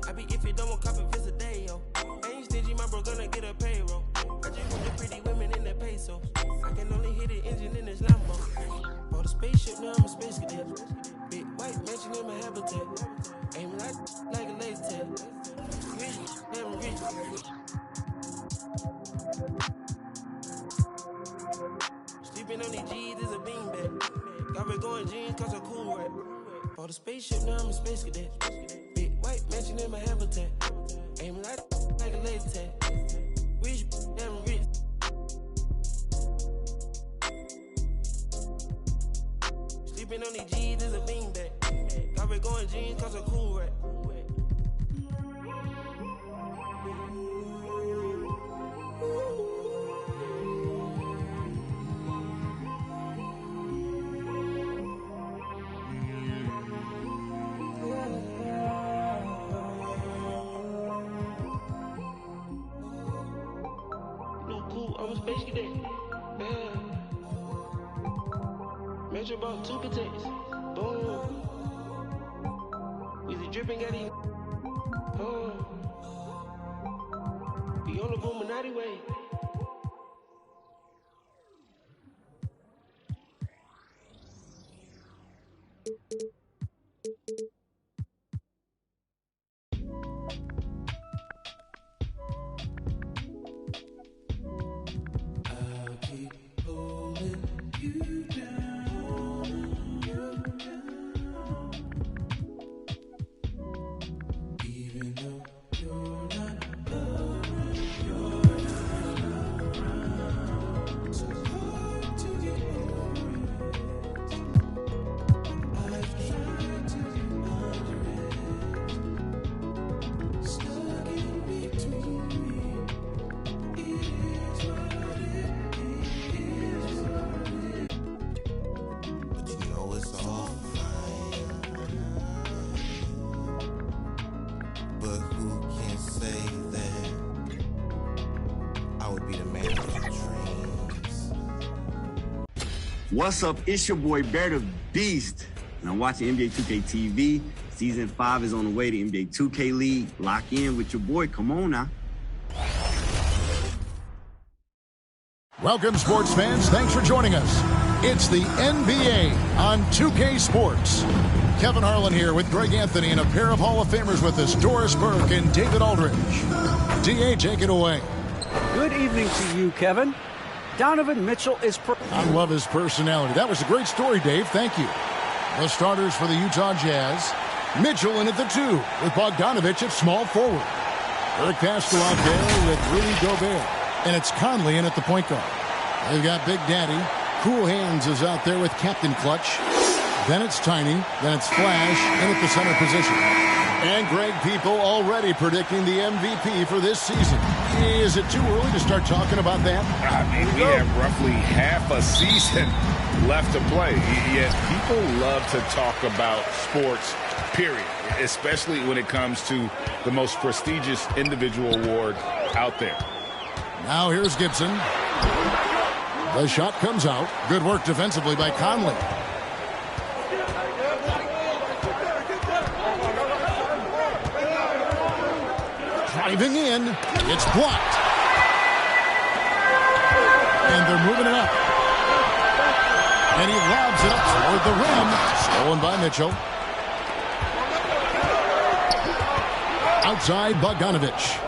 I be if it don't want copy fist a day, yo. Ain't stingy, my bro gonna get a payroll. I just want the pretty women in the pesos. I can only hit the engine in this Lambo. Bought a spaceship, now I'm a space cadet. Big white mansion in my habitat. Aim like a laser tag. Rich, never rich. Sleeping on these G's is a beanbag. Got me going jeans cause I'm cool rap. Bought a spaceship, now I'm a space cadet. Big white mansion in my habitat. Aim like a laser tag. Rich, never rich. Sleeping on these G's is a beanbag. Got me going jeans cause I'm cool rap. I'm a space cadet. Yeah. Measure about 2 protects. Boom. With the dripping at him. Be on the Illuminati way. What's up? It's your boy Bear the Beast, and I'm watching NBA 2K TV. Season 5 is on the way to NBA 2K League. Lock in with your boy. Come on now. Welcome, sports fans. Thanks for joining us. It's the NBA on 2K Sports. Kevin Harlan here with Greg Anthony and a pair of Hall of Famers with us, Doris Burke and David Aldridge. DA, take it away. Good evening to you, Kevin. Donovan Mitchell is... I love his personality. That was a great story, Dave. Thank you. The starters for the Utah Jazz. Mitchell in at the 2 with Bogdanovich at small forward. Eric Pascal out there with Rudy Gobert. And it's Conley in at the point guard. They've got Big Daddy. Cool Hands is out there with Captain Clutch. Then it's Tiny. Then it's Flash in at the center position. And Greg People already predicting the MVP for this season. Is it too early to start talking about that? I mean, we have roughly half a season left to play. Yet people love to talk about sports, period, especially when it comes to the most prestigious individual award out there. Now here's Gibson. The shot comes out. Good work defensively by Conley. Driving in, it's blocked. And they're moving it up. And he lobs it up toward the rim. Stolen by Mitchell. Outside, Bogdanovich.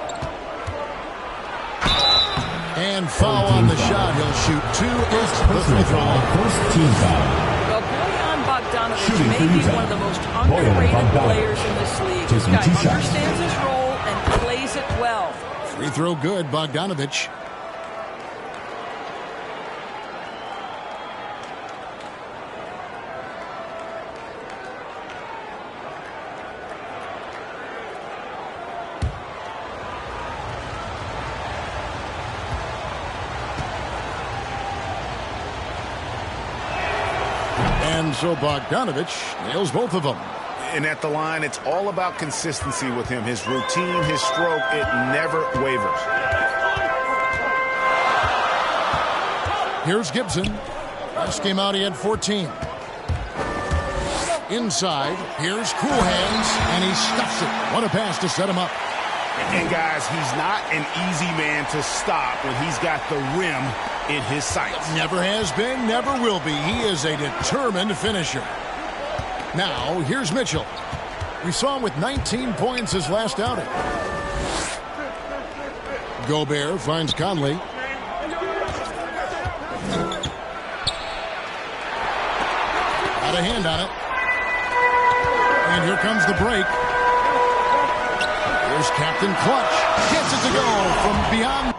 And foul on the shot. He'll shoot 2 is the free throw. First team foul. Well, Bojan Bogdanovic may be one of the most underrated players in this league. This guy understands his role and plays it well. Free throw good, Bogdanovich. And so Bogdanovich nails both of them. And at the line, it's all about consistency with him. His routine, his stroke, it never wavers. Here's Gibson. Last game out, he had 14. Inside, here's Cool Hands, and he stuffs it. What a pass to set him up. And guys, he's not an easy man to stop when he's got the rim in his sights. Never has been, never will be. He is a determined finisher. Now, here's Mitchell. We saw him with 19 points his last outing. Gobert finds Conley. Got a hand on it. And here comes the break. Here's Captain Clutch. Gets it to go from beyond.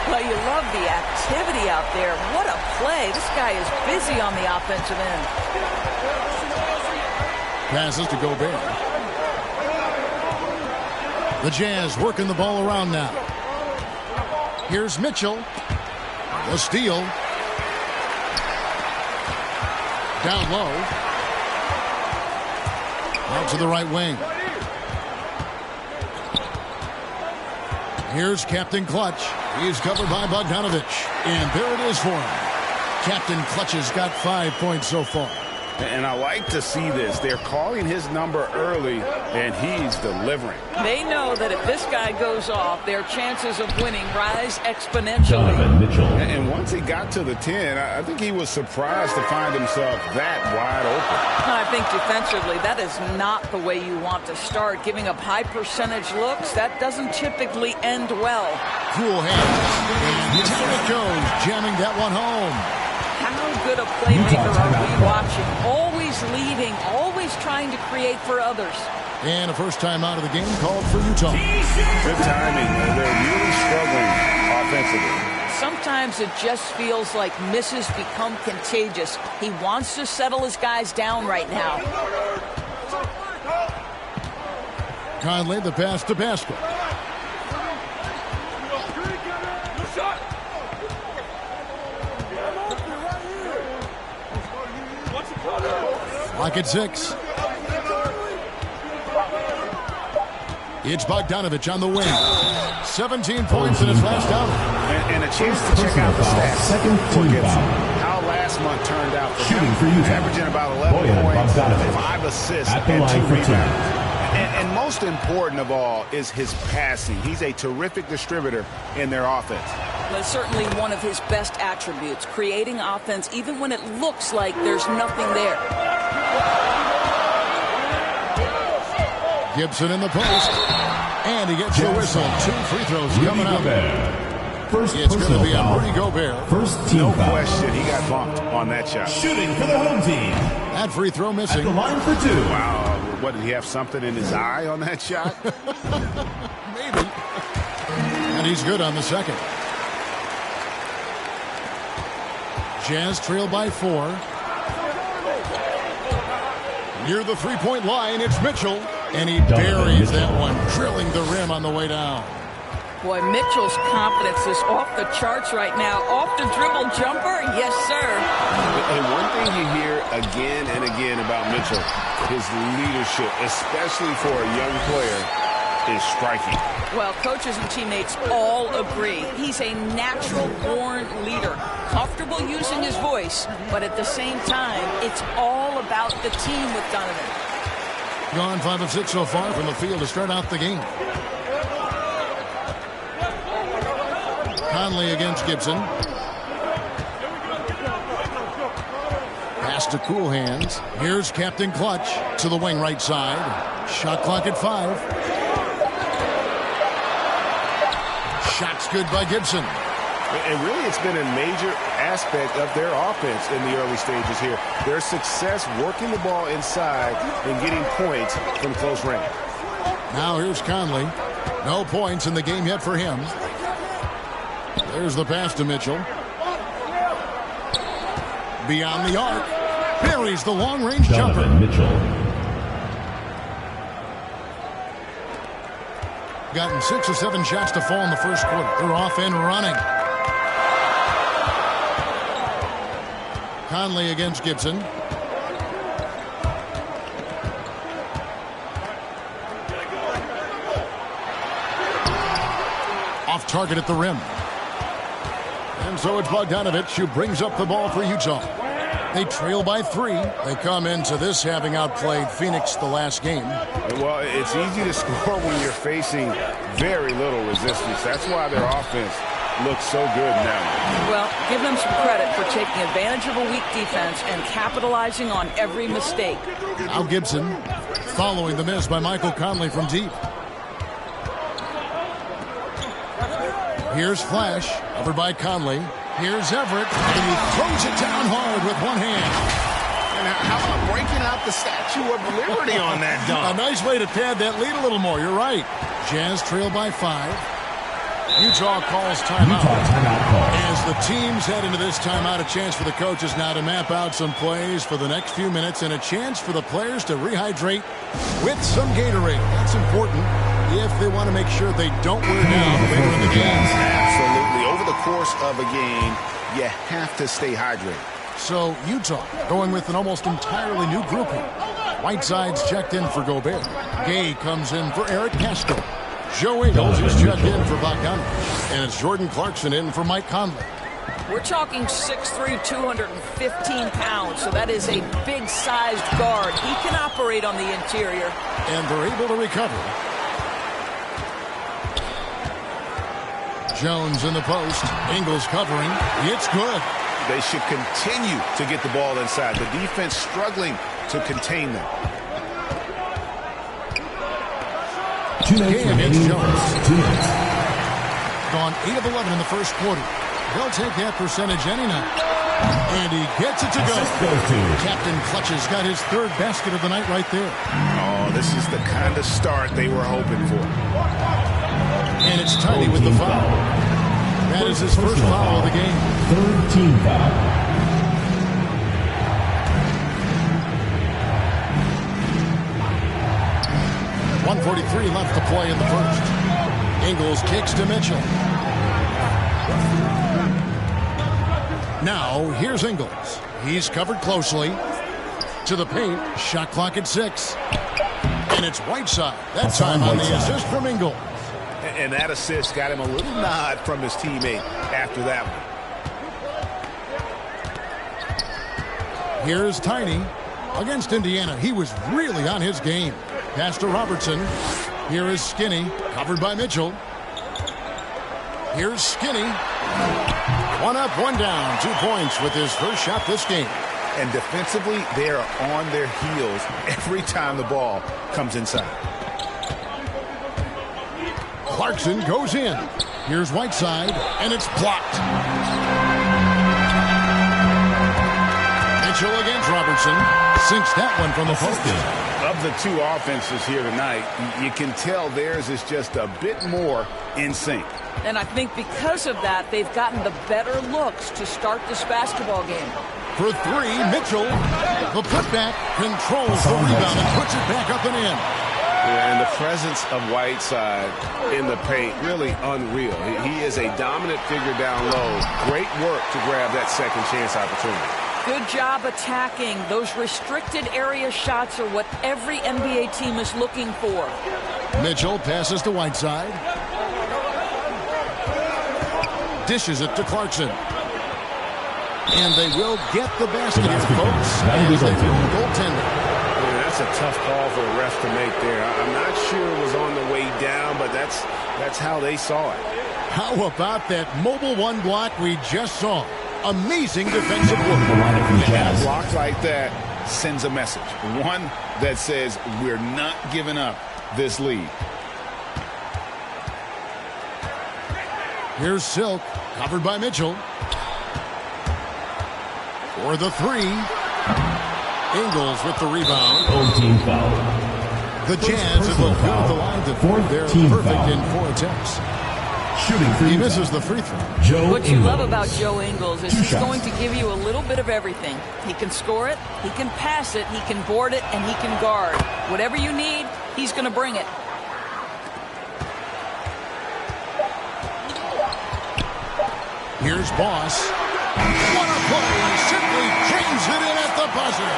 Well, you love the activity out there. What a play. This guy is busy on the offensive end. Passes to Gobert. The Jazz working the ball around now. Here's Mitchell. The steal. Down low. Out to the right wing. Here's Captain Clutch. He's covered by Bogdanovich. And there it is for him. Captain Clutch has got 5 points so far. And I like to see this. They're calling his number early, and he's delivering. They know that if this guy goes off, their chances of winning rise exponentially. And once he got to the 10, I think he was surprised to find himself that wide open. I think defensively, that is not the way you want to start. Giving up high percentage looks, that doesn't typically end well. Cool hands. And down it goes, jamming that one home. How good a playmaker are we watching? Always leading, always trying to create for others. And a first time out of the game called for Utah. Good timing. They're really struggling offensively. Sometimes it just feels like misses become contagious. He wants to settle his guys down right now. Conley, the pass to Pascal. Lock at 6. It's Bogdanovich on the wing. 17 points in his last outing. And a chance to check out the stats for Gibson. How last month turned out for him. Averaging about 11 points, 5 assists, and 2 rebounds. And most important of all is his passing. He's a terrific distributor in their offense. That's certainly one of his best attributes, creating offense even when it looks like there's nothing there. Gibson in the post. And he gets the whistle. 2 free throws coming up. It's going to be on Rudy Gobert. No question, he got bumped on that shot. Shooting for the home team. That free throw missing. At the line for 2. Wow, what, did he have something in his eye on that shot? Maybe. And he's good on the second. Jazz trail by 4. Near the three-point line, it's Mitchell. And he buries that one, drilling the rim on the way down. Boy, Mitchell's confidence is off the charts right now. Off the dribble jumper, yes, sir. And one thing you hear again and again about Mitchell, his leadership, especially for a young player, is striking. Well, coaches and teammates all agree. He's a natural-born leader, comfortable using his voice, but at the same time, it's all about the team with Donovan. Gone 5 of 6 so far from the field to start out the game. Conley against Gibson. Pass to Cool Hands. Here's Captain Clutch to the wing right side. Shot clock at 5. Shot's good by Gibson. And really, it's been a major aspect of their offense in the early stages here. Their success working the ball inside and getting points from close range. Now here's Conley. No points in the game yet for him. There's the pass to Mitchell. beyond the arc. Buries the long-range jumper. Mitchell. Gotten 6 or 7 shots to fall in the first quarter. They're off and running. Conley against Gibson. Off target at the rim. And so it's Bogdanovich who brings up the ball for Utah. They trail by 3. They come into this having outplayed Phoenix the last game. Well, it's easy to score when you're facing very little resistance. That's why their offense looks so good now. Well, give them some credit for taking advantage of a weak defense and capitalizing on every mistake. Now Gibson following the miss by Michael Conley from deep. Here's Flash, covered by Conley. Here's Everett, and he throws it down hard with one hand. And how about breaking out the Statue of Liberty on that dunk? A nice way to pad that lead a little more. You're right. Jazz trail by 5. Utah calls timeout. As the teams head into this timeout, a chance for the coaches now to map out some plays for the next few minutes and a chance for the players to rehydrate with some Gatorade. That's important if they want to make sure they don't wear down later in the game. Absolutely. Over the course of a game, you have to stay hydrated. So Utah going with an almost entirely new grouping. Whiteside's checked in for Gobert. Gay comes in for Eric Castro. Joe Ingles is checked in for Bogdanovich. And it's Jordan Clarkson in for Mike Conley. We're talking 6'3", 215 pounds, so that is a big-sized guard. He can operate on the interior. And they're able to recover. Jones in the post. Ingles covering. It's good. They should continue to get the ball inside. The defense struggling to contain them. Gay against Jones. Gone 8 of 11 in the first quarter. They'll take that percentage any night. And he gets it to go. Captain Clutch's got his 3rd basket of the night right there. Oh, this is the kind of start they were hoping for. And it's Tiny with the foul. That is his first foul of the game. 3rd team foul. .143 left to play in the first. Ingles kicks to Mitchell. Now, here's Ingles. He's covered closely. To the paint. Shot clock at 6. And it's Whiteside. That time on the assist from Ingles. And that assist got him a little nod from his teammate after that one. Here's Tiny against Indiana. He was really on his game. Pass to Robertson. Here is Skinny, covered by Mitchell. Here's Skinny. 1 up, 1 down. 2 points with his first shot this game. And defensively, they are on their heels every time the ball comes inside. Clarkson goes in. Here's Whiteside, and it's blocked. Mitchell against Robertson. Sinks that one from the post. Of the 2 offenses here tonight, you can tell theirs is just a bit more in sync. And I think because of that, they've gotten the better looks to start this basketball game. For 3, Mitchell. The putback controls the rebound and puts it back up and in. Yeah, and the presence of Whiteside in the paint, really unreal. He is a dominant figure down low. Great work to grab that second chance opportunity. Good job attacking. Those restricted area shots are what every NBA team is looking for. Mitchell passes to Whiteside. Dishes it to Clarkson. And they will get the basket here, folks, as they throw the goaltender. That's a tough call for the ref to make there. I'm not sure it was on the way down, but that's how they saw it. How about that mobile 1 block we just saw? Amazing defensive work. And a block like that sends a message. One that says we're not giving up this lead. Here's Silk, covered by Mitchell. For the 3. Ingles with the rebound. Team foul. The Jazz have looked good at the line to 4. They're perfect in 4 attempts. Shooting free He foul. misses the free throw. Joe What you love Ingles. about Joe Ingles is Two he's shots. going to give you a little bit of everything. He can score it, he can pass it, he can board it, and he can guard. Whatever you need, he's going to bring it. Here's Boss. What a play! Simply jams it in at the buzzer.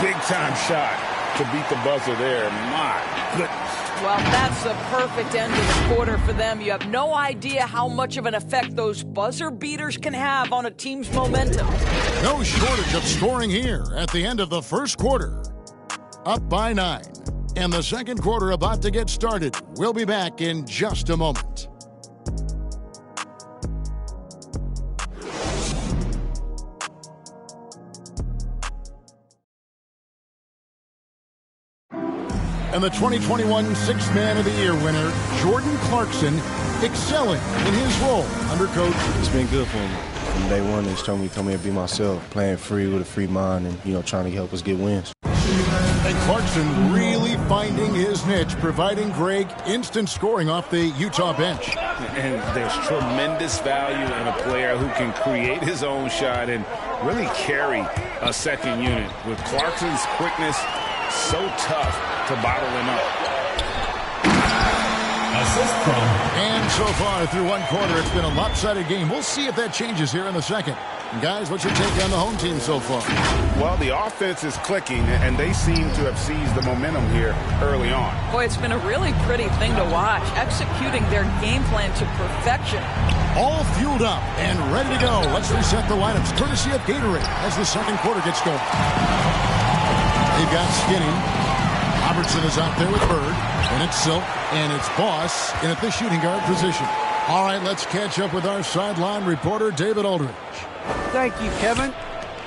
Big time shot to beat the buzzer there. My goodness. Well, that's the perfect end of the quarter for them. You have no idea how much of an effect those buzzer beaters can have on a team's momentum. No shortage of scoring here at the end of the first quarter. Up by 9. And the second quarter about to get started. We'll be back in just a moment. And the 2021 Sixth Man of the Year winner, Jordan Clarkson, excelling in his role under coach. It's been good for me. From day one, they told me to come here and be myself, playing free with a free mind and, trying to help us get wins. And Clarkson really finding his niche, providing Greg instant scoring off the Utah bench. And there's tremendous value in a player who can create his own shot and really carry a second unit. With Clarkson's quickness, so tough to bottle him up. Assist from. And so far through one quarter, it's been a lopsided game. We'll see if that changes here in the second. And guys, what's your take on the home team so far? Well, the offense is clicking, and they seem to have seized the momentum here early on. Boy, it's been a really pretty thing to watch, executing their game plan to perfection. All fueled up and ready to go. Let's reset the lineups, courtesy of Gatorade, as the second quarter gets going. They've got Skinny. Robertson is out there with Bird. And it's Silk. And it's Boss in at the shooting guard position. All right, let's catch up with our sideline reporter, David Aldridge. Thank you, Kevin.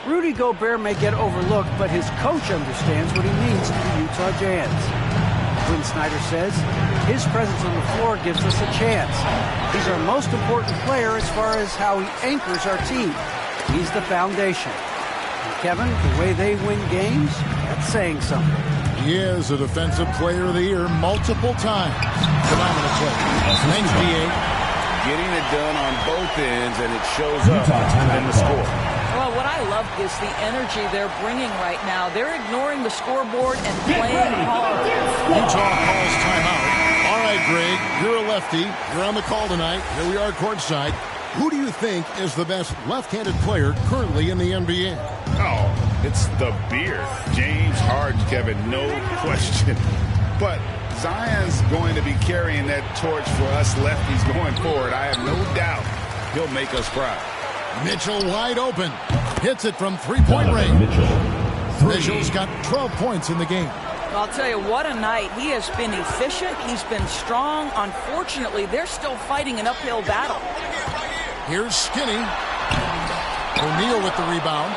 Rudy Gobert may get overlooked, but his coach understands what he means to the Utah Jazz. Quinn Snyder says his presence on the floor gives us a chance. He's our most important player as far as how he anchors our team. He's the foundation. And Kevin, the way they win games, that's saying something. He is a Defensive Player of the Year multiple times. Phenomenal play. Thanks, D.A. Getting it done on both ends, and it shows up in the score. Well, what I love is the energy they're bringing right now. They're ignoring the scoreboard and playing hard. Utah calls timeout. All right, Greg, you're a lefty. You're on the call tonight. Here we are courtside. Who do you think is the best left-handed player currently in the NBA? Oh, it's the beard. James Harden, Kevin, no question. But Zion's going to be carrying that torch for us lefties going forward. I have no doubt he'll make us proud. Mitchell wide open. Hits it from three-point range. Mitchell's got 12 points in the game. I'll tell you, what a night. He has been efficient. He's been strong. Unfortunately, they're still fighting an uphill battle. Here's Skinny. O'Neal with the rebound.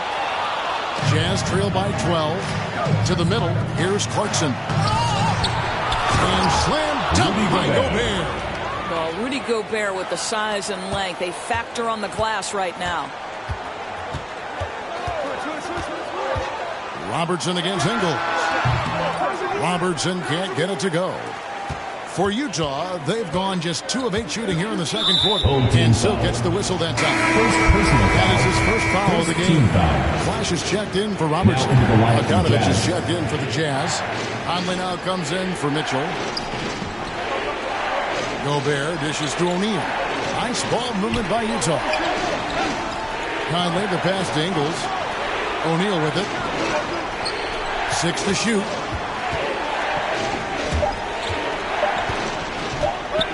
Jazz trail by 12. To the middle. Here's Clarkson. And slam dunk by Gobert. Well, Rudy Gobert with the size and length, they factor on the glass right now. Robertson against Ingles. Robertson can't get it to go. For Utah, they've gone just 2 of 8 shooting here in the second quarter. And Silk gets the whistle that time. That is his first foul of the game. Flash is checked in for Robertson. Bogdanovich is checked in for the Jazz. Conley now comes in for Mitchell. Gobert dishes to O'Neal. Nice ball movement by Utah. Conley the pass to Ingles. O'Neal with it. 6 to shoot.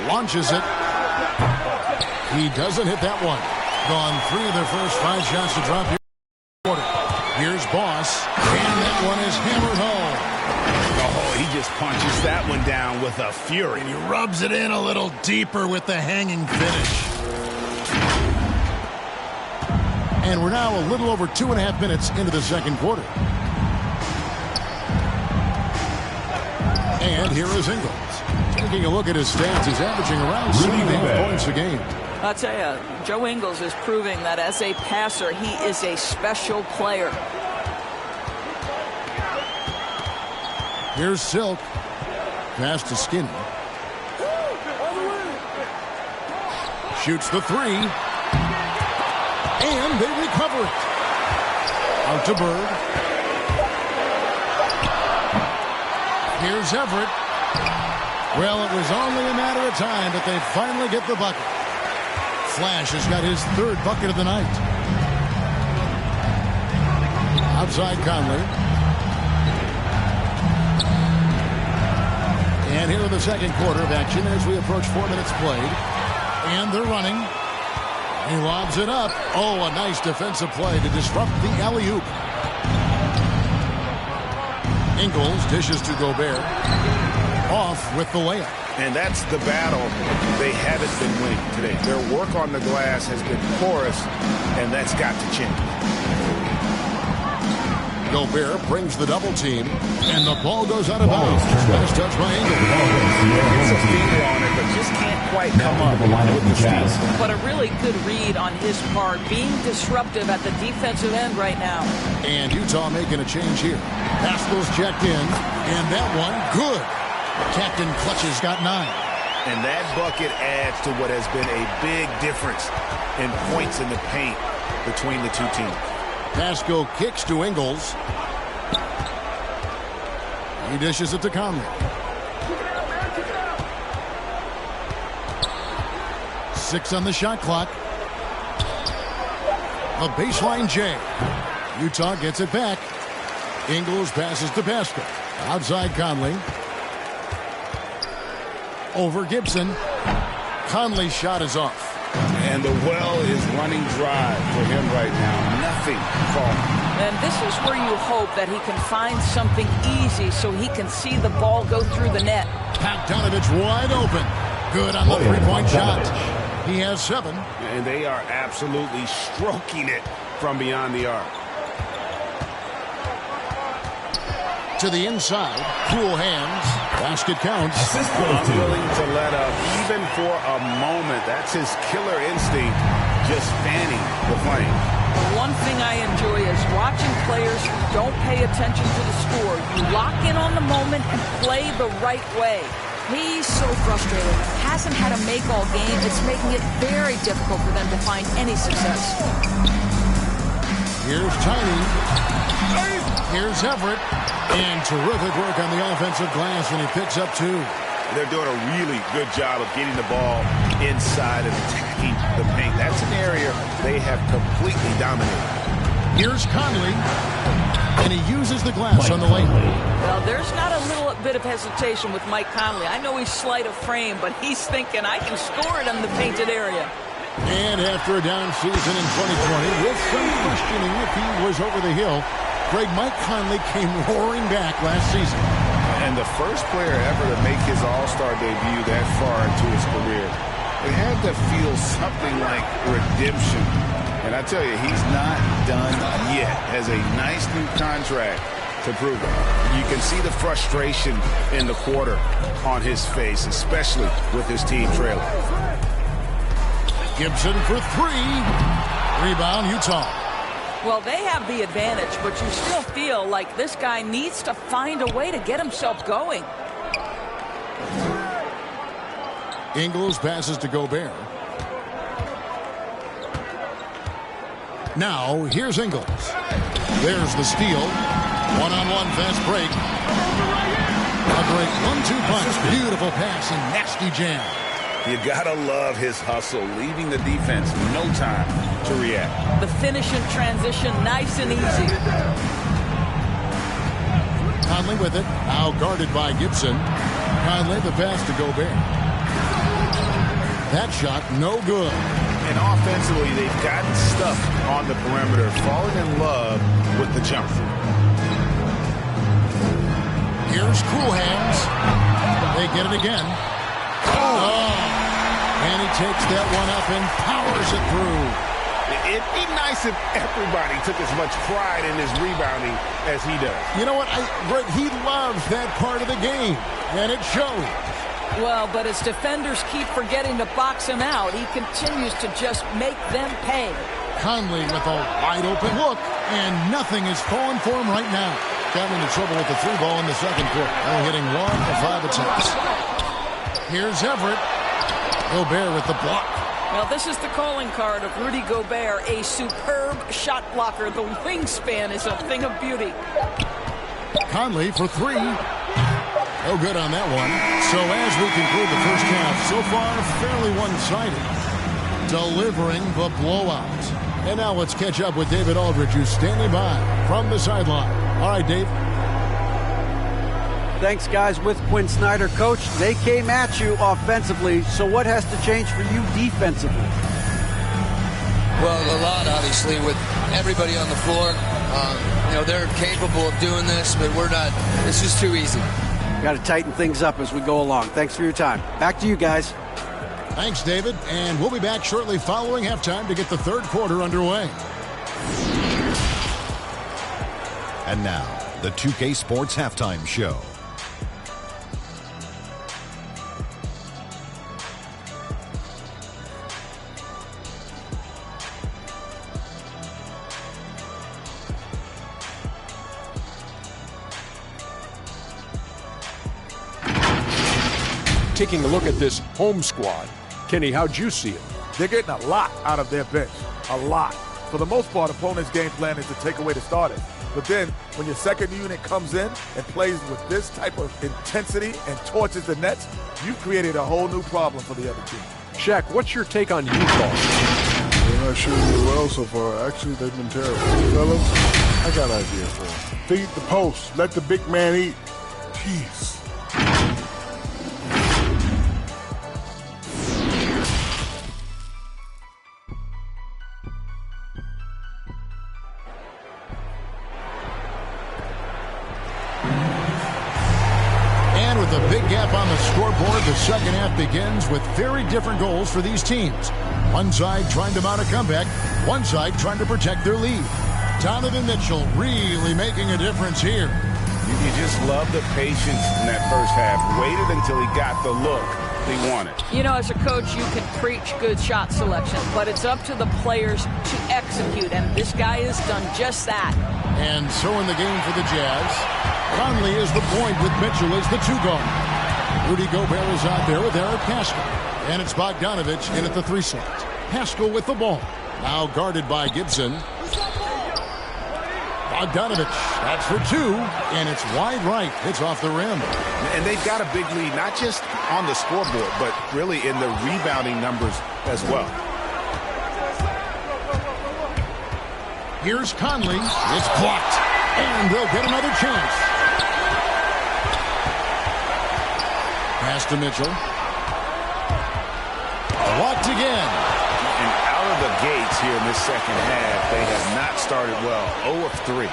Launches it. He doesn't hit that one. Gone 3 of their first 5 shots to drop here. Here's Boss. And that one is hammered home. Oh, he just punches that one down with a fury. And he rubs it in a little deeper with the hanging finish. And we're now a little over 2.5 minutes into the second quarter. And here is Ingles. Taking a look at his stats, he's averaging around 7.5 points a game. I'll tell you, Joe Ingles is proving that as a passer, he is a special player. Here's Silk. Pass to Skinny. Shoots the three. And they recover it. Out to Bird. Here's Everett. Well, it was only a matter of time, but they finally get the bucket. Flash has got his third bucket of the night. Outside Conley. And here in the second quarter of action as we approach 4 minutes played. And they're running. He lobs it up. Oh, a nice defensive play to disrupt the alley-oop. Ingles dishes to Gobert. Off with the layup. And that's the battle they haven't been winning today. Their work on the glass has been porous, and that's got to change. Gobert brings the double team, and the ball goes out of bounds. Nice touch by Ingles. Gets a finger on it, but just can't quite come up with the steal. But a really good read on his part, being disruptive at the defensive end right now. And Utah making a change here. Pascal's checked in, and that one, good. Captain Clutch's got 9. And that bucket adds to what has been a big difference in points in the paint between the two teams. Pascal kicks to Ingles. He dishes it to Conley. 6 on the shot clock. A baseline J. Utah gets it back. Ingles passes to Pascal. Outside Conley. Over Gibson. Conley's shot is off. And the well is running dry for him right now. Nothing falling. And this is where you hope that he can find something easy so he can see the ball go through the net. Bogdanovich wide open. Good on the three-point shot. He has 7. And they are absolutely stroking it from beyond the arc. To the inside. Cool hands. Basket counts. Unwilling to let up even for a moment. That's his killer instinct, just fanning the flame. One thing I enjoy is watching players who don't pay attention to the score. You lock in on the moment and play the right way. He's so frustrated. Hasn't had a make all game. It's making it very difficult for them to find any success. Here's Tiny. Here's Everett. And terrific work on the offensive glass, and he picks up 2. They're doing a really good job of getting the ball inside and attacking the paint. That's an area they have completely dominated. Here's Conley, and he uses the glass on the lane. Well, there's not a little bit of hesitation with Mike Conley. I know he's slight of frame, but he's thinking, I can score it in the painted area. And after a down season in 2020, with some questioning if he was over the hill, Mike Conley came roaring back last season. And the first player ever to make his All-Star debut that far into his career. It had to feel something like redemption. And I tell you, he's not done yet. Has a nice new contract to prove it. You can see the frustration in the quarter on his face, especially with his team trailing. Gibson for 3. Rebound, Utah. Well, they have the advantage, but you still feel like this guy needs to find a way to get himself going. Ingles passes to Gobert. Now, here's Ingles. There's the steal. One-on-one fast break. A great 1-2 punch. Beautiful pass and nasty jam. You gotta love his hustle, leaving the defense no time to react. The finish in transition, nice and easy. Conley with it, now guarded by Gibson. Conley the pass to Gobert. That shot, no good. And offensively, they've gotten stuck on the perimeter, falling in love with the jump. Here's Cool Hands. They get it again. Oh! And he takes that one up and powers it through. It'd be nice if everybody took as much pride in his rebounding as he does. You know what? He loves that part of the game, and it shows. Well, but as defenders keep forgetting to box him out, he continues to just make them pay. Conley with a wide-open look, and nothing is falling for him right now. Got into trouble with the 3 ball in the second quarter. Only hitting 1 of 5 attempts. Here's Everett. Gobert with the block. Well, this is the calling card of Rudy Gobert, a superb shot blocker. The wingspan is a thing of beauty. Conley for three. No good on that one. So as we conclude the first half, so far fairly one-sided. Delivering the blowout. And now let's catch up with David Aldridge, who's standing by from the sideline. All right, Dave. Thanks, guys. With Quinn Snyder, Coach, they came at you offensively. So what has to change for you defensively? Well, a lot, obviously, with everybody on the floor. They're capable of doing this, but we're not. It's just too easy. Got to tighten things up as we go along. Thanks for your time. Back to you guys. Thanks, David. And we'll be back shortly following halftime to get the third quarter underway. And now, the 2K Sports Halftime Show. Taking a look at this home squad, Kenny, how'd you see it? They're getting a lot out of their bench, a lot. For the most part, opponents' game plan is to take away the starters. But then, when your second unit comes in and plays with this type of intensity and torches the nets, you've created a whole new problem for the other team. Shaq, what's your take on Utah? They're not shooting it well so far. Actually, they've been terrible. Fellas, I got an idea for them. Feed the post. Let the big man eat. Jeez. The big gap on the scoreboard. The second half begins with very different goals for these teams. One side trying to mount a comeback, one side trying to protect their lead. Donovan Mitchell really making a difference here. You just love the patience in that first half. Waited until he got the look he wanted. You know, as a coach, you can preach good shot selection, but it's up to the players to execute, and this guy has done just that. And so in the game for the Jazz, Conley is the point with Mitchell as the two guard. Rudy Gobert is out there with Eric Paschall. And it's Bogdanovich in at the three slot. Paschall with the ball. Now guarded by Gibson. Bogdanovich, that's for two, and it's wide right. It's off the rim. And they've got a big lead, not just on the scoreboard, but really in the rebounding numbers as well. Here's Conley. It's blocked. And they'll get another chance. Pass to Mitchell. Blocked again. And out of the gates here in this second half, they have not started well. 0 of 3.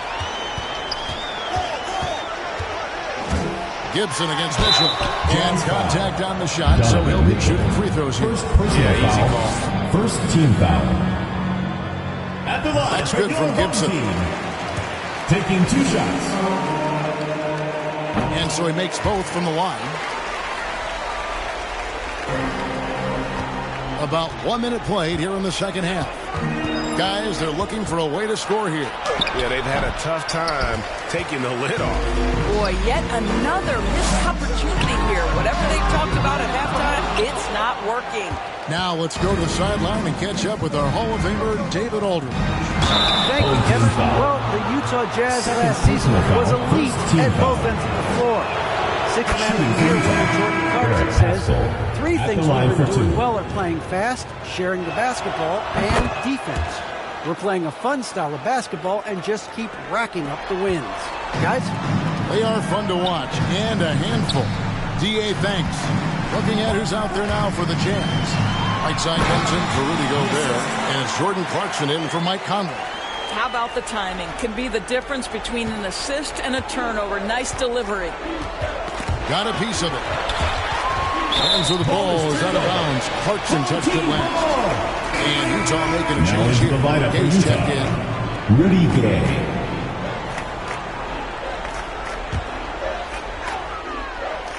Gibson against Mitchell. And contact on the shot, so he'll be shooting free throws here. First easy call. First team foul. At the line, that's good from Gibson. Taking 2 shots. And so he makes both from the line. About 1 minute played here in the second half. Guys, they're looking for a way to score here. Yeah, they've had a tough time taking the lid off. Boy, yet another missed opportunity here. Whatever they talked about at halftime, it's not working. Now let's go to the sideline and catch up with our Hall of Famer, David Aldridge. Thank you, Kevin. Well, the Utah Jazz last season was elite at both ends of the floor. Six-man of the year winner Jordan Clarkson says 3 things we've been doing well are playing fast, sharing the basketball, and defense. We're playing a fun style of basketball and just keep racking up the wins. Guys? They are fun to watch and a handful. D.A. thanks. Looking at who's out there now for the Jazz. Right side comes in for Rudy Gobert, and it's Jordan Clarkson in for Mike Conley. How about the timing? Can be the difference between an assist and a turnover. Nice delivery. Got a piece of it. Hands with the ball is out of bounds. Clarkson touched it last. And Utah making a change here. Gay's checked in. Rudy Gay.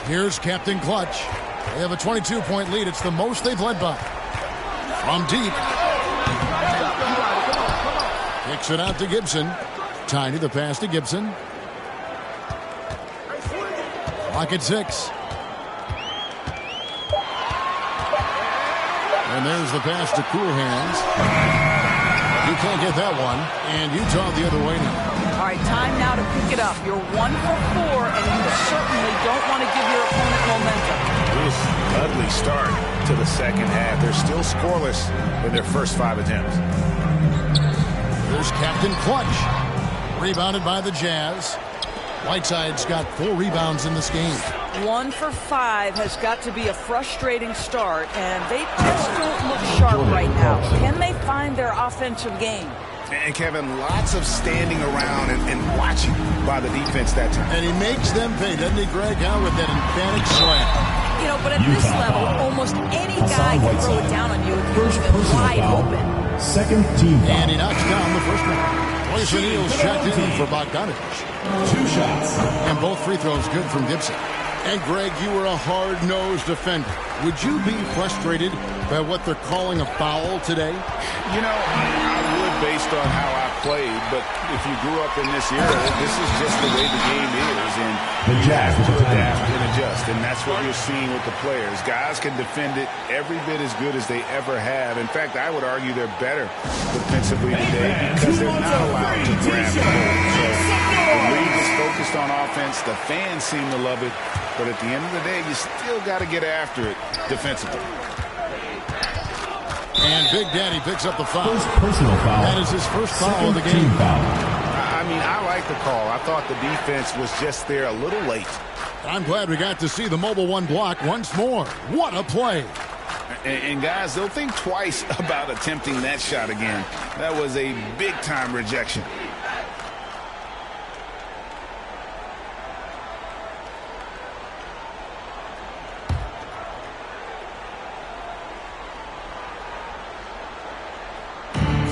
Here's Captain Clutch. They have a 22-point lead. It's the most they've led by. From deep. Kicks it out to Gibson. Tiny the pass to Gibson. Clock at 6. And there's the pass to Cool Hands. You can't get that one. And Utah the other way now. All right, time now to pick it up. You're 1 for 4, and you certainly don't want to give your opponent momentum. It was an ugly start to the second half. They're still scoreless in their first 5 attempts. There's Captain Clutch. Rebounded by the Jazz. Whiteside's got 4 rebounds in this game. 1 for 5 has got to be a frustrating start, and they just don't look sharp right now. Can they find their offensive game? And Kevin, lots of standing around and watching by the defense that time. And he makes them pay, doesn't he, Greg? Out with that emphatic slam. You know, but at this level, almost any guy can throw it down on you if you leave it wide open. Second team foul. And he knocks down the first one. Royce O'Neal's checked in for Bogdanovich. 2 shots. And both free throws good from Gibson. And Greg, you were a hard-nosed defender. Would you be frustrated by what they're calling a foul today? You know, I would based on how I played, but if you grew up in this era, this is just the way the game is, and you have to adapt and adjust, and that's what you're seeing with the players. Guys can defend it every bit as good as they ever have. In fact, I would argue they're better defensively today because they're not allowed to grab the hold. So the league is focused on offense. The fans seem to love it, but at the end of the day, you still got to get after it defensively. And Big Daddy picks up the foul. First personal foul. That is his first foul of the game. I mean, I like the call. I thought the defense was just there a little late. I'm glad we got to see the mobile 1 block once more. What a play. And guys, they'll think twice about attempting that shot again. That was a big-time rejection.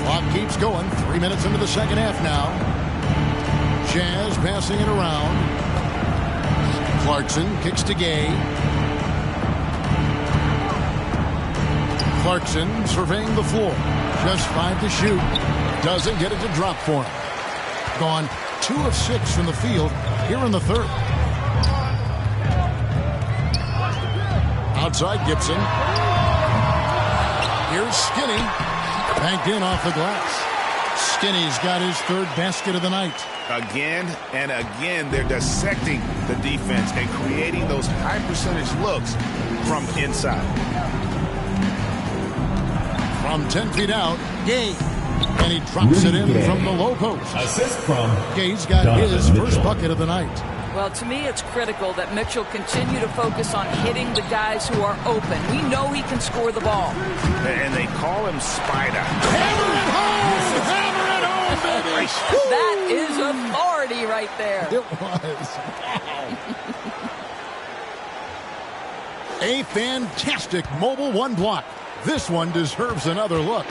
Clock keeps going. 3 minutes into the second half now. Jazz passing it around. Clarkson kicks to Gay. Clarkson surveying the floor. Just 5 to shoot. Doesn't get it to drop for him. Gone 2 of 6 from the field here in the third. Outside Gibson. Here's Skinny. Banked in off the glass. Skinny's got his 3rd basket of the night. Again and again, they're dissecting the defense and creating those high percentage looks from inside. From 10 feet out, Gay. And he drops it in from the low post. Assist from Gay's got his first bucket of the night. Well, to me, it's critical that Mitchell continue to focus on hitting the guys who are open. We know he can score the ball. And they call him Spider. Hammer it home! Hammer it home, baby! That is authority right there. It was. A fantastic mobile 1 block. This one deserves another look.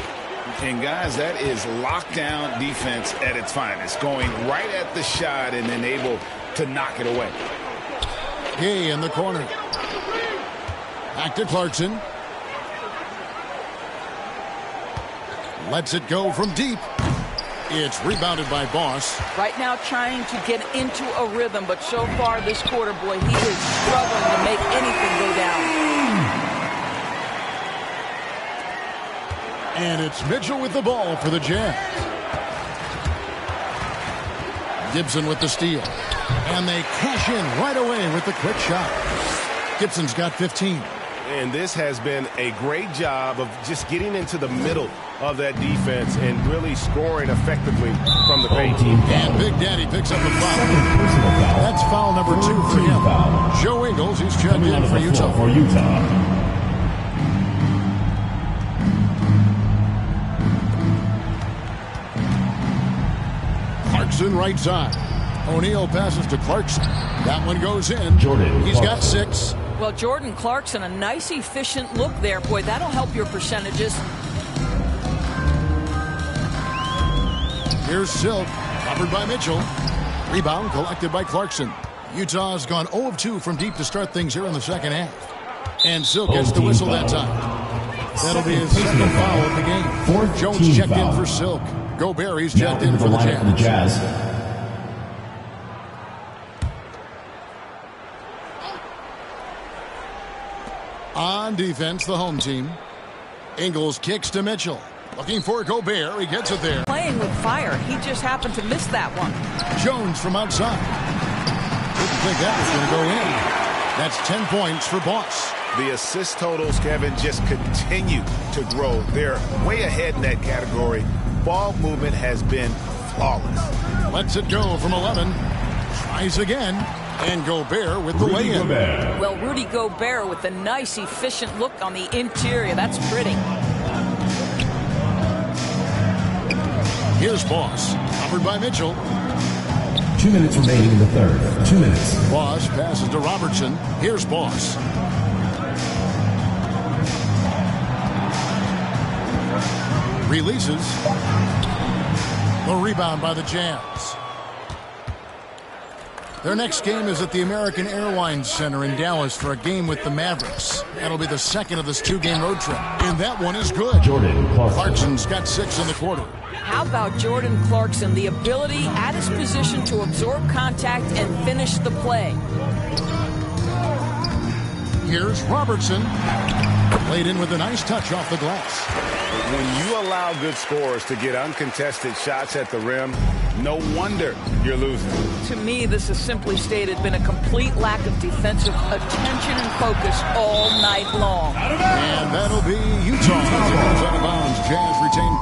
And guys, that is lockdown defense at its finest. Going right at the shot and then able to knock it away. Gay in the corner. Back to Clarkson. Lets it go from deep. It's rebounded by Boss. Right now trying to get into a rhythm, but so far this quarter, boy, he is struggling to make anything go down. And it's Mitchell with the ball for the Jazz. Gibson with the steal. And they cash in right away with the quick shot. Gibson's got 15. And this has been a great job of just getting into the middle of that defense and really scoring effectively from the paint. And Big Daddy picks up the foul. That's foul number 2 for him. Joe Ingles, he's checked in for Utah. Clarkson right side. O'Neal passes to Clarkson. That one goes in. He's got 6. Well, Jordan Clarkson, a nice, efficient look there. Boy, that'll help your percentages. Here's Silk, covered by Mitchell. Rebound collected by Clarkson. Utah's gone 0 of 2 from deep to start things here in the second half. And Silk gets the whistle that time. That'll be his second foul of the game. Jones checked in for Silk. Gobert, he's checked in for the Jazz. On defense, the home team. Ingles kicks to Mitchell. Looking for Gobert. He gets it there. Playing with fire. He just happened to miss that one. Jones from outside. Didn't think that was going to go in. That's 10 points for Boss. The assist totals, Kevin, just continue to grow. They're way ahead in that category. Ball movement has been flawless. Lets it go from 11. Tries again. And Gobert with the lay-in. Well, Rudy Gobert with a nice, efficient look on the interior. That's pretty. Here's Boss. Covered by Mitchell. 2 minutes remaining in the third. 2 minutes. Boss passes to Robertson. Here's Boss. Releases. The rebound by the Jazz. Their next game is at the American Airlines Center in Dallas for a game with the Mavericks. That'll be the second of this 2-game road trip. And that one is good. Jordan Clarkson's got 6 in the quarter. How about Jordan Clarkson? The ability at his position to absorb contact and finish the play. Here's Robertson. Played in with a nice touch off the glass. When you allow good scorers to get uncontested shots at the rim, no wonder you're losing. To me, this has simply stated been a complete lack of defensive attention and focus all night long. And that'll be Utah as it goes out of bounds. Jazz retain.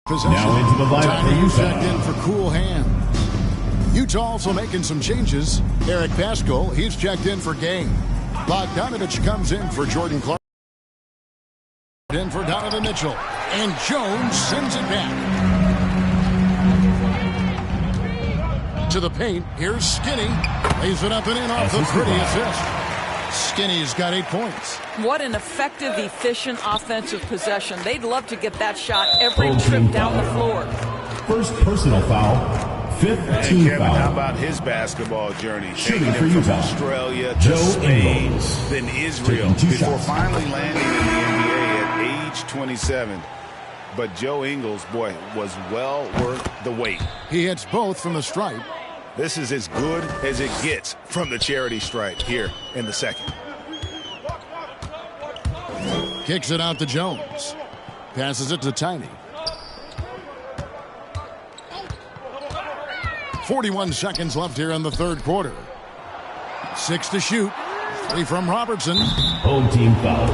Possession. Now into the lineup. Checked in for cool hand. Utah also making some changes. Eric Pascal, he's checked in for game. Bogdanovich comes in for Jordan Clark. In for Donovan Mitchell. And Jones sends it back. To the paint. Here's Skinny. Lays it up and in off the pretty assist. Skinny's got 8 points. What an effective, efficient offensive possession. They'd love to get that shot every trip down the floor. First personal foul. Fifth team Kevin, foul. how about his basketball journey? Shooting Taking for him from Utah. Australia to Joe Spain, Ingles. then Israel, Taking 2 before shots. finally landing in the NBA at age 27. But Joe Ingles, boy, was well worth the wait. He hits both from the stripe. This is as good as it gets from the charity stripe here in the second. Kicks it out to Jones. Passes it to Tiny. 41 seconds left here in the third quarter. 6 to shoot. 3 from Robertson. Home team foul.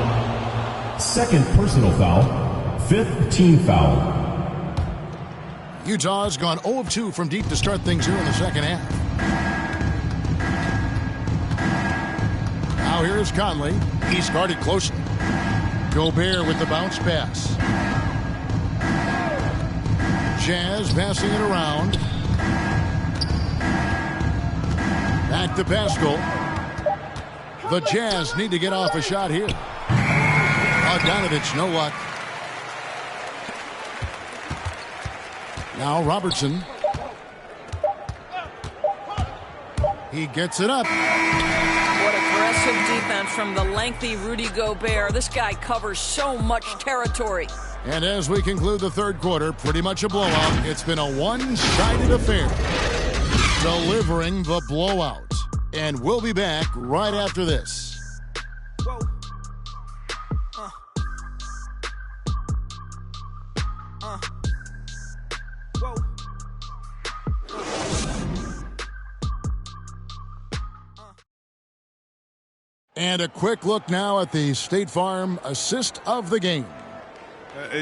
Second personal foul. Fifth team foul. Utah has gone 0 of 2 from deep to start things here in the second half. Now here is Conley. He's guarded closely. Gobert with the bounce pass. Jazz passing it around. Back to Pascal. The Jazz need to get off a shot here. Bogdanovich, no luck. Now Robertson. He gets it up. What aggressive defense from the lengthy Rudy Gobert. This guy covers so much territory. And as we conclude the third quarter, pretty much a blowout. It's been a one-sided affair. Delivering the blowout. And we'll be back right after this. Whoa. Whoa. And a quick look now at the State Farm assist of the game.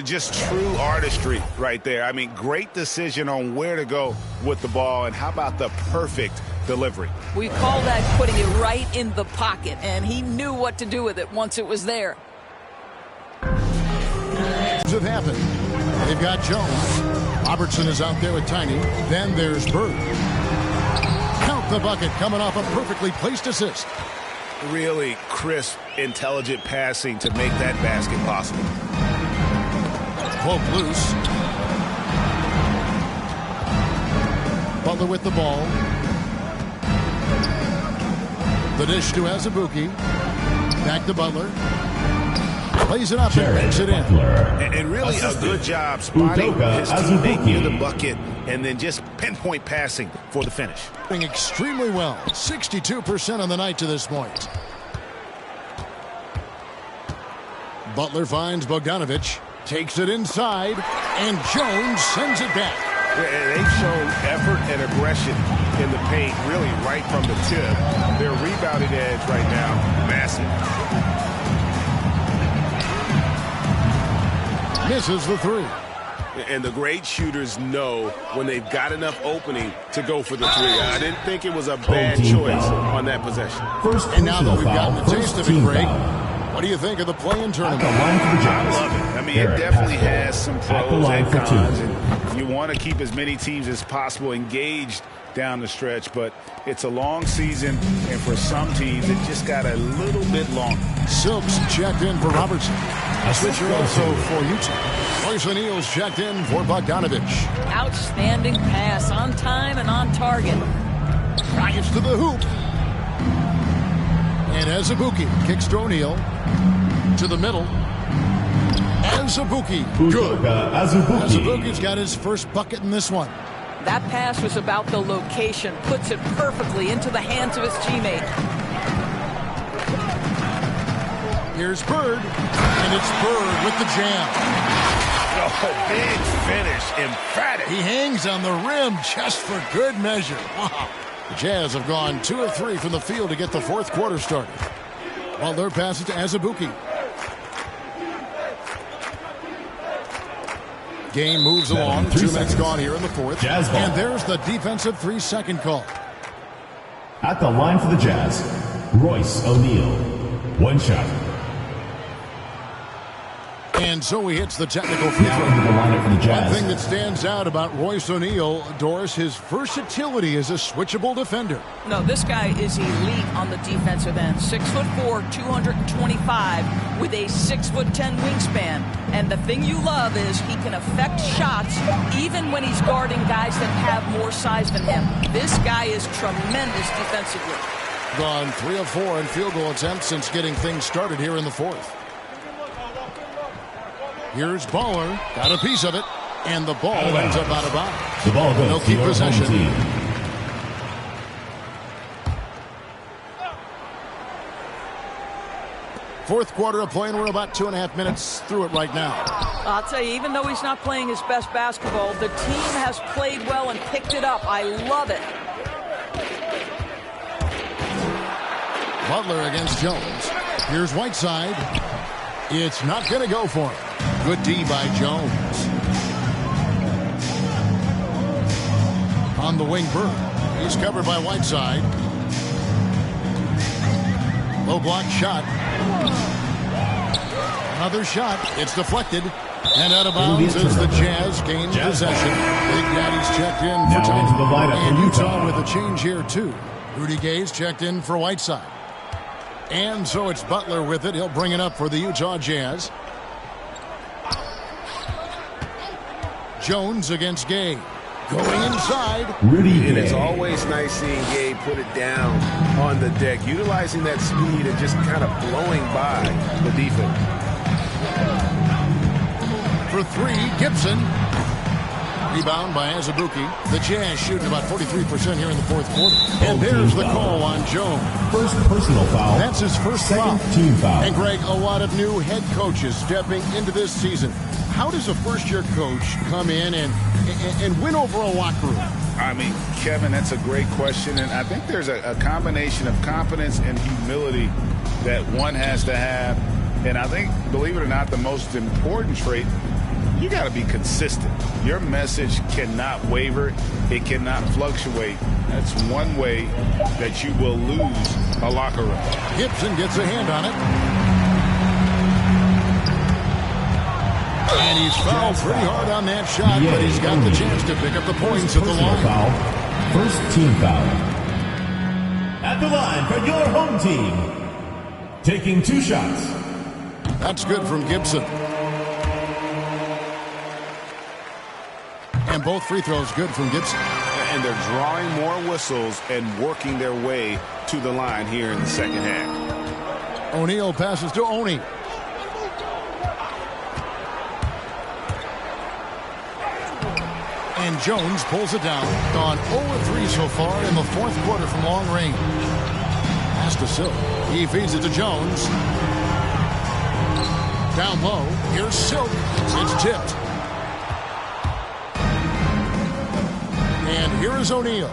Just true artistry right there. I mean, great decision on where to go with the ball, and how about the perfect delivery? We call that putting it right in the pocket, and he knew what to do with it once it was there. Have happened. They've got Jones. Robertson is out there with Tiny. Then there's Bird. Count the bucket coming off a perfectly placed assist. Really crisp, intelligent passing to make that basket possible. Pope loose. Butler with the ball. The dish to Azubuike. Back to Butler. Plays it up and banks it in. And really a good job spotting his teammate near the bucket and then just pinpoint passing for the finish. Doing extremely well. 62% on the night to this point. Butler finds Bogdanovic. Takes it inside. And Jones sends it back. They've shown effort and aggression in the paint, really right from the tip. Their rebounding edge right now, massive. Misses the three. And the great shooters know when they've got enough opening to go for the three. I didn't think it was a bad choice on that possession. And now that we've gotten a taste of it, Greg, what do you think of the play-in tournament? I love it. I mean, it definitely has some pros and cons. And you want to keep as many teams as possible engaged down the stretch, but it's a long season, and for some teams, it just got a little bit longer. Silks checked in for Robertson. A switcher also for Utah. Royce O'Neal's checked in for Bogdanovic. Outstanding pass, on time and on target. Drives to the hoop. And Azubuike kicks to O'Neal. To the middle. Azubuike. Good. Azubuike's got his first bucket in this one. That pass was about the location. Puts it perfectly into the hands of his teammate. Here's Bird. And it's Bird with the jam. Oh, big finish. Emphatic. He hangs on the rim just for good measure. Wow. The Jazz have gone 2 of 3 from the field to get the fourth quarter started. Butler passes to Azubuike. Game moves along. 2 minutes gone here in the fourth. And there's the defensive 3-second call. At the line for the Jazz, Royce O'Neal. 1 shot. And so he hits the technical free throw. One thing that stands out about Royce O'Neal, Doris, his versatility as a switchable defender. No, this guy is elite on the defensive end. 6'4", 225, with a 6'10" wingspan. And the thing you love is he can affect shots even when he's guarding guys that have more size than him. This guy is tremendous defensively. Gone 3 of 4 in field goal attempts since getting things started here in the fourth. Here's Baller, got a piece of it, and the ball ends up out of bounds. The ball goes They'll keep possession. Fourth quarter of play, and we're about 2.5 minutes through it right now. I'll tell you, even though he's not playing his best basketball, the team has played well and picked it up. I love it. Butler against Jones. Here's Whiteside. It's not going to go for him. Good D by Jones. On the wing, Bird. He's covered by Whiteside. Low block shot. Another shot. It's deflected. And out of bounds as the Jazz gain possession. Big Daddy's checked in for Tony. And Utah with a change here, too. Rudy Gay's checked in for Whiteside. And so it's Butler with it. He'll bring it up for the Utah Jazz. Jones against Gay. Going inside. Rudy, and it's always nice seeing Gay put it down on the deck, utilizing that speed and just kind of blowing by the defense. For 3, Gibson. Rebound by Azubuike. The Jazz shooting about 43% here in the fourth quarter. And there's the call on Jones. First personal foul. That's his first foul. Team foul. And Greg, a lot of new head coaches stepping into this season. How does a first-year coach come in and win over a locker room? I mean, Kevin, that's a great question. And I think there's a combination of confidence and humility that one has to have. And I think, believe it or not, the most important trait, you got to be consistent. Your message cannot waver. It cannot fluctuate. That's one way that you will lose a locker room. Gibson gets a hand on it. And he's fouled pretty hard on that shot, but he's got the chance to pick up the points at the line. Foul. First team foul. At the line for your home team. Taking 2 shots. That's good from Gibson. And both free throws good from Gibson. And they're drawing more whistles and working their way to the line here in the second half. O'Neal passes to Oni. And Jones pulls it down. Gone 0-3 so far in the fourth quarter from long range. Pass to Silk. He feeds it to Jones. Down low. Here's Silk. It's tipped. And here is O'Neal.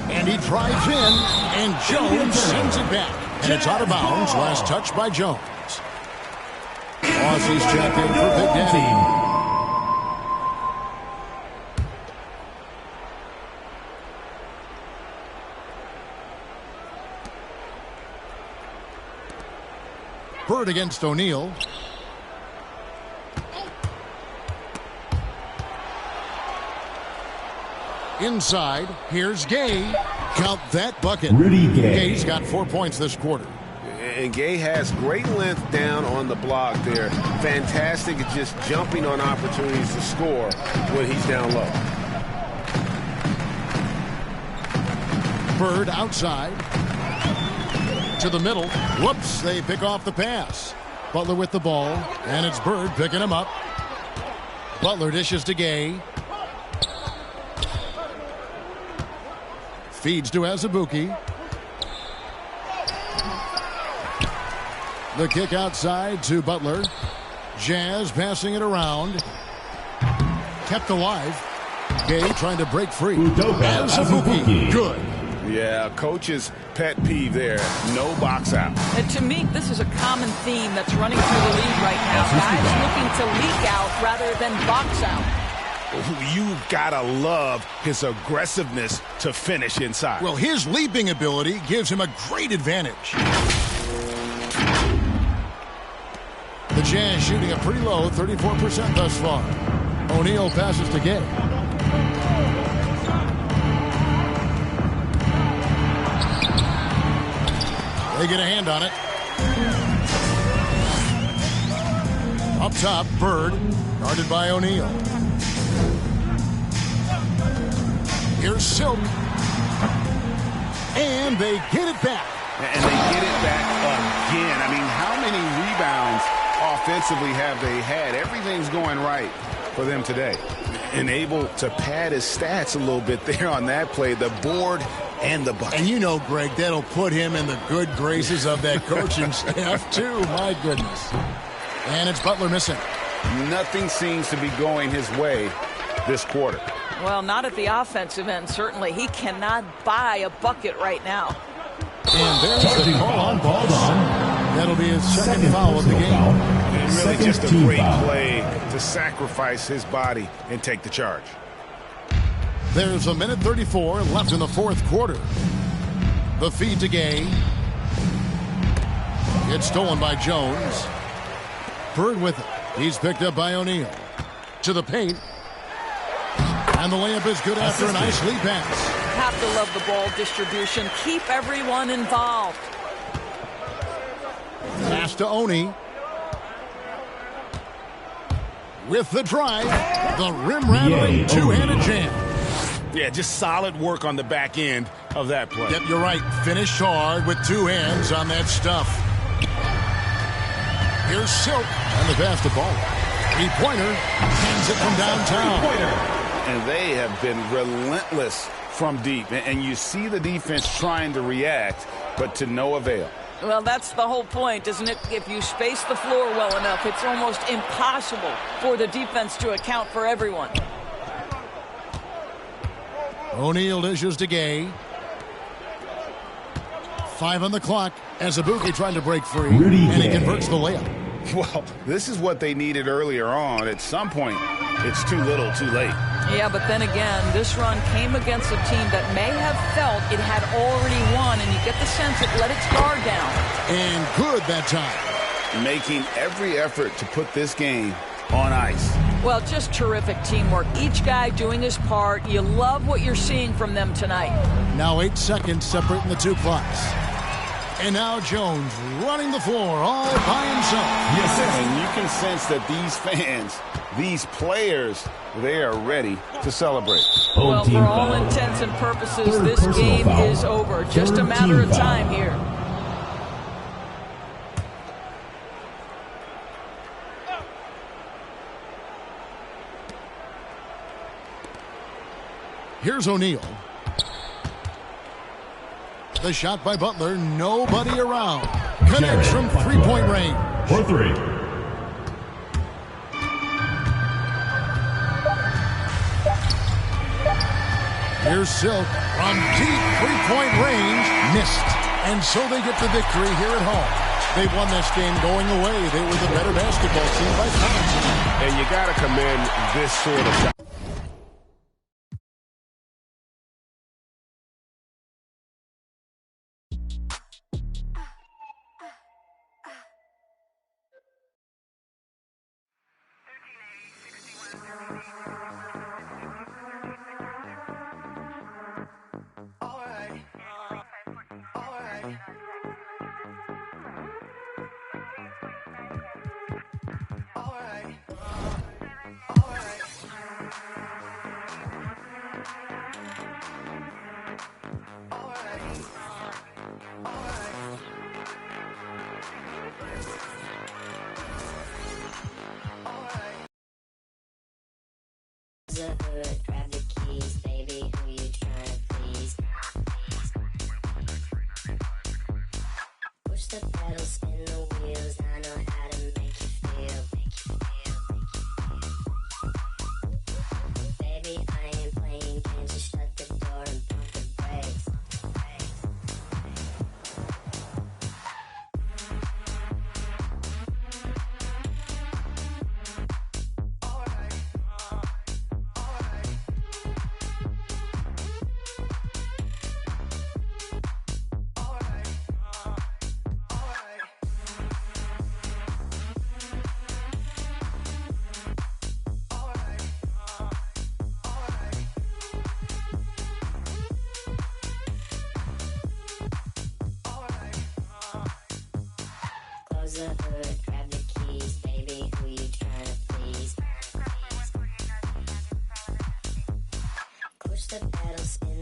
And he drives in. And Jones sends it back. And it's out of bounds. Last touch by Jones. Aussies check in for Big Daddy. Bird against O'Neal. Inside, here's Gay. Count that bucket. Rudy Gay. Gay's got 4 points this quarter. And Gay has great length down on the block there. Fantastic at just jumping on opportunities to score when he's down low. Bird outside. To the middle. Whoops, they pick off the pass. Butler with the ball, and it's Bird picking him up. Butler dishes to Gay. Feeds to Azubuike. The kick outside to Butler. Jazz passing it around. Kept alive. Gay trying to break free. Azubuike. Good. Yeah, coach's pet peeve there. No box out. And to me, this is a common theme that's running through the league right now. Guys looking to leak out rather than box out. You've got to love his aggressiveness to finish inside. Well, his leaping ability gives him a great advantage. The Jazz shooting a pretty low 34% thus far. O'Neal passes to Gay. They get a hand on it. Up top, Bird, guarded by O'Neal. Here's Silk. And they get it back. And they get it back again. I mean, how many rebounds offensively have they had? Everything's going right for them today. And able to pad his stats a little bit there on that play. The board and the bucket. And you know, Greg, that'll put him in the good graces of that coaching staff, too. My goodness. And it's Butler missing. Nothing seems to be going his way this quarter. Well, not at the offensive end, certainly. He cannot buy a bucket right now. And there's the call on Paul. That'll be his second foul of the game. And really just a great play to sacrifice his body and take the charge. There's a minute 34 left in the fourth quarter. The feed to Gay. It's stolen by Jones. Bird with it. He's picked up by O'Neal. To the paint. And the layup is good after a nice lead pass. Have to love the ball distribution. Keep everyone involved. Pass to Oni. With the drive. The rim-rattling two-handed jam. Yeah, just solid work on the back end of that play. Yep, you're right. Finished hard with two hands on that stuff. Here's Silk. And the pass to Ball. Three-pointer. Hands it from downtown. And they have been relentless from deep. And you see the defense trying to react, but to no avail. Well, that's the whole point, isn't it? If you space the floor well enough, it's almost impossible for the defense to account for everyone. O'Neal dishes to Gay. 5 on the clock. Azubuike trying to break free. And he converts the layup. Well, this is what they needed earlier on. At some point, it's too little, too late. Yeah, but then again, this run came against a team that may have felt it had already won, and you get the sense it let its guard down. And good that time. Making every effort to put this game on ice. Well, just terrific teamwork. Each guy doing his part. You love what you're seeing from them tonight. Now 8 seconds separating the two clocks. And now Jones running the floor all by himself. Yes, sir. And you can sense that these fans, these players, they are ready to celebrate. Well, for all intents and purposes, this game is over. Just a matter of time here. Here's O'Neal. The shot by Butler, nobody around. Connects from three-point range. For three. Here's Silk from deep three-point range. Missed. And so they get the victory here at home. They won this game going away. They were the better basketball team by points. And you got to commend this sort of shot. Grab the keys, baby. Who you trying to please? Push the pedal, spin the wheels. I know how to make you feel. Baby, I ain't playing games. Just shut the door and pump the brakes. Close the hood, grab the keys, baby. Who you trying to please? Push the pedal, spin